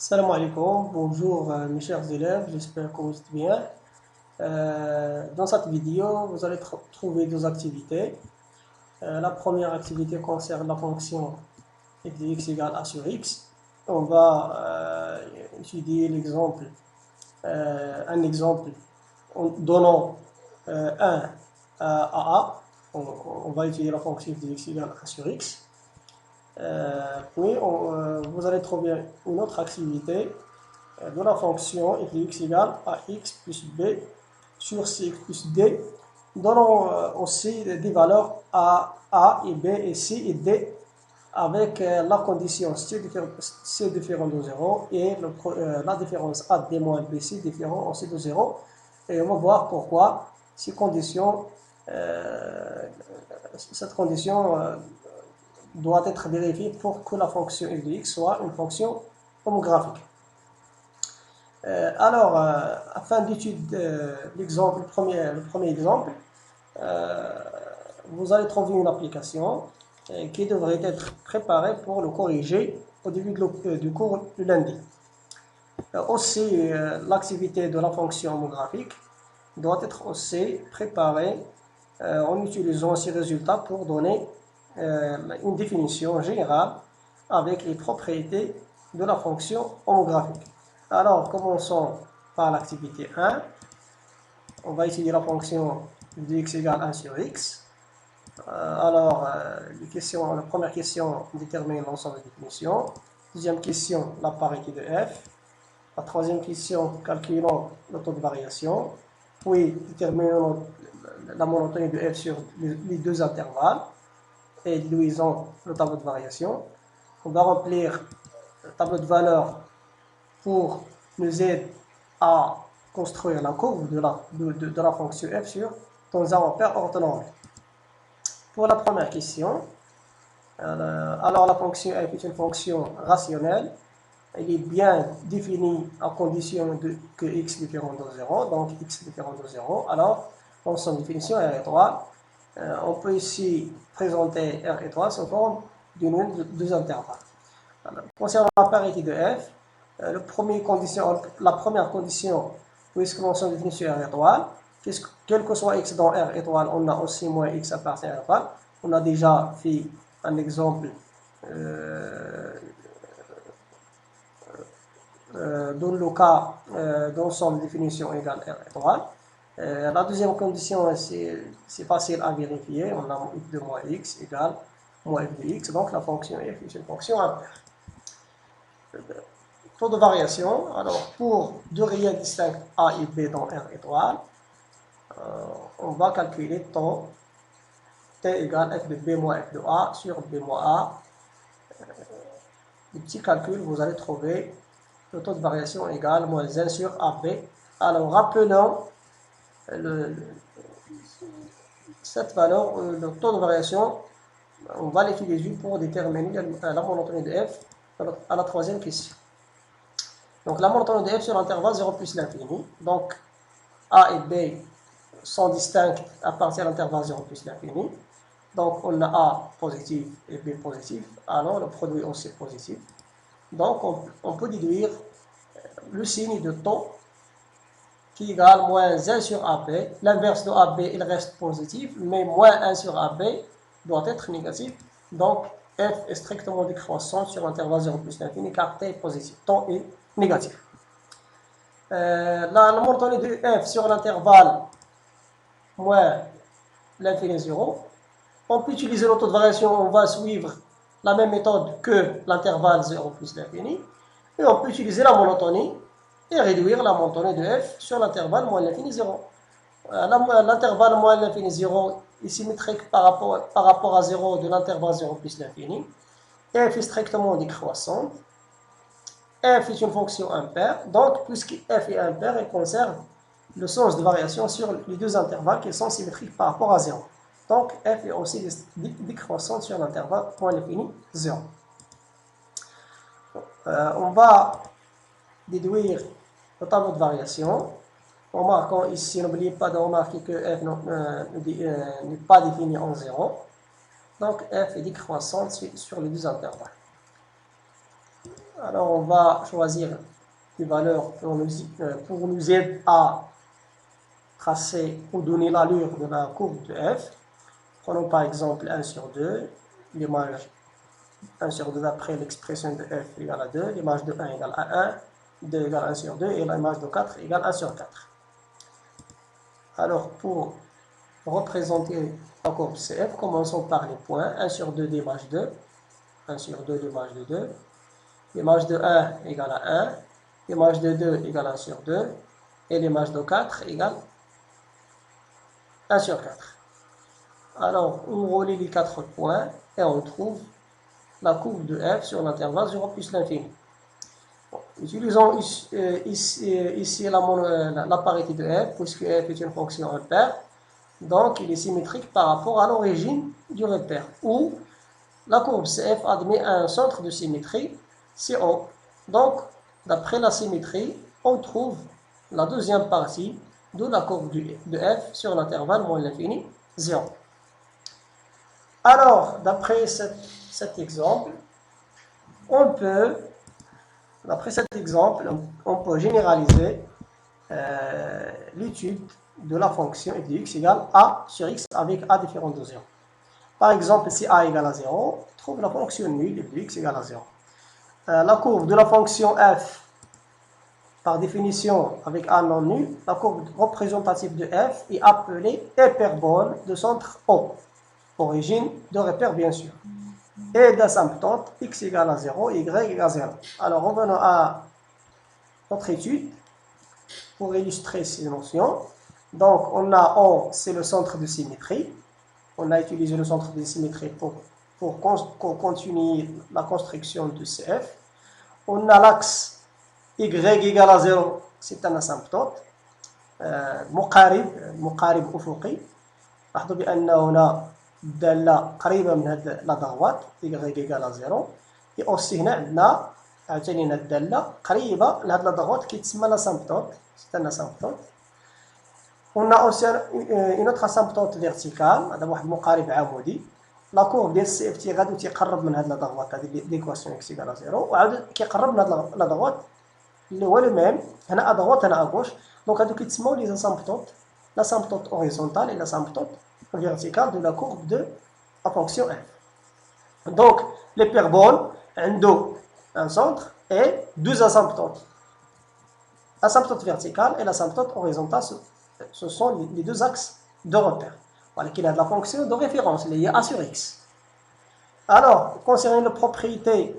Salam alaikum, bonjour mes chers élèves, j'espère que vous êtes bien. Dans cette vidéo, vous allez trouver deux activités. La première activité concerne la fonction f de x égale a sur x. On va étudier un exemple en donnant 1 à a. On va étudier la fonction f de x égale a sur x. Puis vous allez trouver une autre activité de la fonction f de x égale à x plus b sur cx plus d, donnant aussi des valeurs a et b et c et d avec la condition c différent de 0 et la différence a d moins b c différent aussi de 0. Et on va voir pourquoi cette condition doit être vérifiée pour que la fonction f de x soit une fonction homographique. Afin d'étudier le premier exemple, vous allez trouver une application qui devrait être préparée pour le corriger au début du cours du lundi. Aussi, l'activité de la fonction homographique doit être aussi préparée en utilisant ces résultats pour donner une définition générale avec les propriétés de la fonction homographique. Alors, commençons par l'activité 1. On va étudier la fonction de x égale 1 sur x. La première question détermine l'ensemble des définitions. Deuxième question, la parité de f. La troisième question, calculons le taux de variation. Puis, déterminons la monotonie de f sur les deux intervalles et déduisons le tableau de variation. On va remplir le tableau de valeurs pour nous aider à construire la courbe de la fonction f dans un repère orthonormé. Pour la première question, alors la fonction f est une fonction rationnelle. Elle est bien définie à condition que x différent de 0, donc x différent de 0. Alors, dans son définition R étoile, on peut ici présenter R étoile sous forme d'une de deux intervalles. Alors, concernant la parité de f, la première condition, puisque l'on s'en définit sur R étoile, quel que soit x dans R étoile, on a aussi moins x à partir R étoile. On a déjà fait un exemple dans le cas d'ensemble définition égale R étoile. La deuxième condition, c'est facile à vérifier. On a f de moins x égale moins f de x. Donc la fonction f est une fonction impaire. Taux de variation, alors pour deux réels distincts a et b dans R étoile, on va calculer taux t égale f de b moins f de a sur b moins a. Le petit calcul, vous allez trouver le taux de variation égale moins 1 sur ab. Alors rappelons cette valeur, le taux de variation, on va l'utiliser pour déterminer la monotonie de f à la troisième question. Donc la monotonie de f sur l'intervalle 0 plus l'infini. Donc a et b sont distincts à partir de l'intervalle 0 plus l'infini. Donc on a a positif et b positif. Alors le produit aussi positif. Donc on peut déduire le signe de taux qui égale moins 1 sur AB. L'inverse de AB, il reste positif, mais moins 1 sur AB doit être négatif. Donc f est strictement décroissant sur l'intervalle 0 plus l'infini car t est positif, taux est négatif. La monotonie de f sur l'intervalle moins l'infini 0. On peut utiliser le taux de variation, on va suivre la même méthode que l'intervalle 0 plus l'infini. Et on peut utiliser la monotonie et réduire la monotonie de f sur l'intervalle moins l'infini 0. L'intervalle moins l'infini 0 est symétrique par rapport à 0 de l'intervalle 0 plus l'infini. F est strictement décroissante. F est une fonction impaire. Donc, puisque f est impaire, elle conserve le sens de variation sur les deux intervalles qui sont symétriques par rapport à 0. Donc, f est aussi décroissante sur l'intervalle moins l'infini 0. On va déduire le tableau de variation. Remarquons ici, n'oubliez pas de remarquer que f n'est pas défini en 0. Donc f est décroissante sur les deux intervalles. Alors, on va choisir des valeurs pour nous aider à tracer ou donner l'allure de la courbe de f. Prenons par exemple 1 sur 2, l'image 1 sur 2 d'après l'expression de f égale à 2, l'image de 1 égale à 1, 2 égale 1 sur 2 et l'image de 4 égale 1 sur 4. Alors, pour représenter la courbe CF, commençons par les points. 1 sur 2 l'image 2, 1 sur 2 l'image de 2, l'image de 1 égale à 1, l'image de 2 égale 1 sur 2, et l'image de 4 égale 1 sur 4. Alors, on relie les 4 points et on trouve la courbe de f sur l'intervalle 0 plus l'infini. Bon, utilisons ici la parité de f, puisque f est une fonction repère. Donc, il est symétrique par rapport à l'origine du repère, où la courbe CF admet un centre de symétrie, CO. Donc, d'après la symétrie, on trouve la deuxième partie de la courbe de f sur l'intervalle moins l'infini, 0. Alors, d'après cet exemple, on peut généraliser l'étude de la fonction f de x égale a sur x avec a différent de 0. Par exemple, si a égale à 0, trouve la fonction nulle f de x égale à 0. La courbe de la fonction f, par définition avec a non nul, la courbe représentative de f est appelée hyperbole de centre O, origine de repère bien sûr, et d'asymptote x égale à 0 et y égale à 0. Alors revenons à notre étude pour illustrer ces notions. Donc on a O, c'est le centre de symétrie. On a utilisé le centre de symétrie pour continuer la construction de CF. On a l'axe y égale à 0, c'est un asymptote مقارب أفقي. لاحظوا بأن هنا الدالة قريبة من هذه الضغوات y égale à 0. et aussi هنا عندنا عاوتاني هنا الدالة قريبة لهذه الضغوات كيتسمى l'asymptote, c'est un asymptote. On a aussi une autre asymptote verticale, هذا واحد مقارب عمودي. لا كورب ديال السي اف تي غادي تيقرب من هاد لا ضغوات هذه ليكواسيون اكس ايكال 0 وعاود كيقرب من هاد لا ضغوات اللي هو لو ميم هنا ادغوات هنا اغوش. دونك هادو كيتسموا لي اسامبتوت l'asymptote horizontale et l'asymptote verticale de la courbe de la fonction f. Donc l'hyperbole عنده un centre et deux asymptotes. L'asymptote verticale et l'asymptote horizontale, ce sont les deux axes de repère. Voilà, qu'il a de la fonction de référence liée à sur x. Alors, concernant les propriétés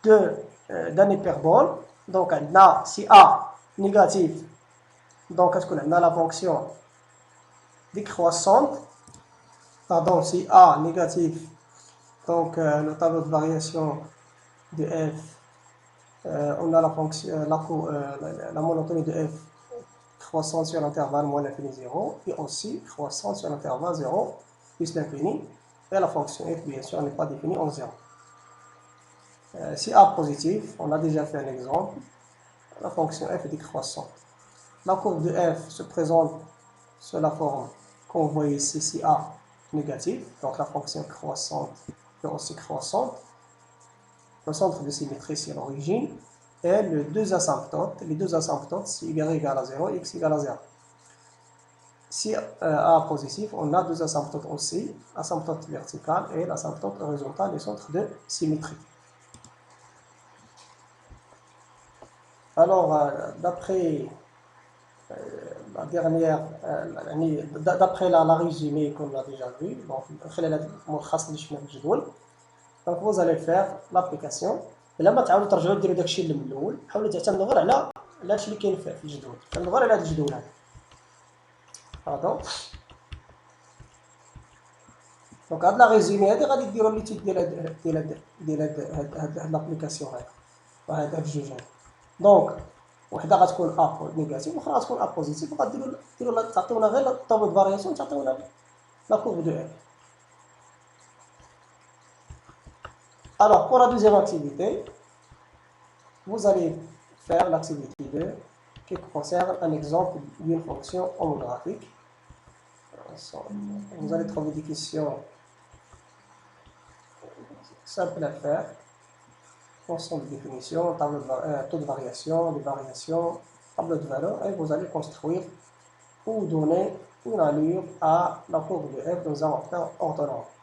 d'un hyperbole, donc on a si a négatif, donc est-ce qu'on a la fonction décroissante, pardon, si a négatif, donc le tableau de variation de f, on a la fonction, la monotonie de f croissante sur l'intervalle moins l'infini 0 et aussi croissante sur l'intervalle 0 plus l'infini et la fonction f bien sûr n'est pas définie en 0. Si a positif, on a déjà fait un exemple, la fonction f est décroissante. La courbe de f se présente sous la forme qu'on voit ici si a négatif, donc la fonction croissante est aussi croissante. Le centre de symétrie c'est l'origine et les deux asymptotes, c'est y égale à 0 et x égale à 0. Si a positif, on a deux asymptotes aussi, asymptote verticale et l'asymptote horizontale, les centres de symétrie. Alors, d'après la dernière, d'après la résumé qu'on a déjà vu, donc vous allez faire l'application. الا ما تعاودوا ترجعوا ديروا داكشي اللي من الاول، حاولوا تعتمدوا غير على هادشي اللي كاين في الجدول، تعتمدوا غير على هاد الجدول هذا. باردون. دونك هاد لا ريزومي هادي غادي ديروا ليتيد ديال هاد لابليكاسيون هذا وهاد الجوج هذا. دونك وحده غتكون ا نيجاتيف واخرى غتكون ا بوزيتيف وغاديروا تعطيونا غير الطابلو دو فارياسيون تعطيونا لا كورب دو اف. Alors, pour la deuxième activité, vous allez faire l'activité 2 qui concerne un exemple d'une fonction homographique. Vous allez trouver des questions simples à faire. ensemble de définitions, taux de variation, des variations, tableau de valeur, et vous allez construire ou donner une allure à la courbe de f dans un vecteur orthonormal.